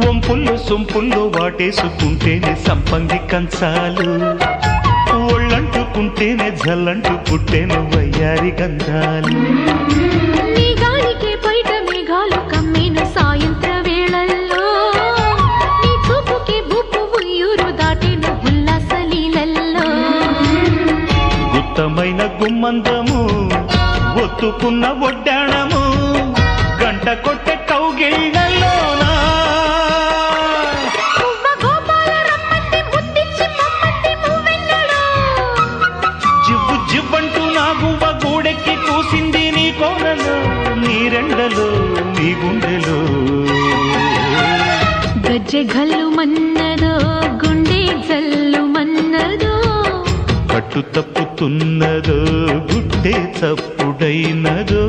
వంపుల్లో సొంపుల్లో వాటేసుకుంటేనే సంపంగి కంచాలు, ఒళ్ళంటుకుంటేనే జల్లంటు పుట్టేను వయ్యారి గంధాలు. నీ గాలికే బయట మేఘాలు కమ్మేను సాయంత్ర వేళల్లో, నీ చూపుకే బుప్పు ఉయ్యూరు దాటేను ఉల్లాస లీలల్లో. గుత్తమైన గుమ్మందము ఒత్తుకున్న ఒడ్డాణము, గంట కొట్టే కౌగిళ్ళలోనా జివ్వు జివ్వంటూ నా గువ్వ గూడెక్కి కూసింది నీ కోనలో, నీ రెండలో నీ గుండెలో. గజ్జె గల్లు మన్నదో గుండె జల్లు మన్నదో, కట్టు తప్పుతున్నదో గుడ్డే చప్పుడైనదో.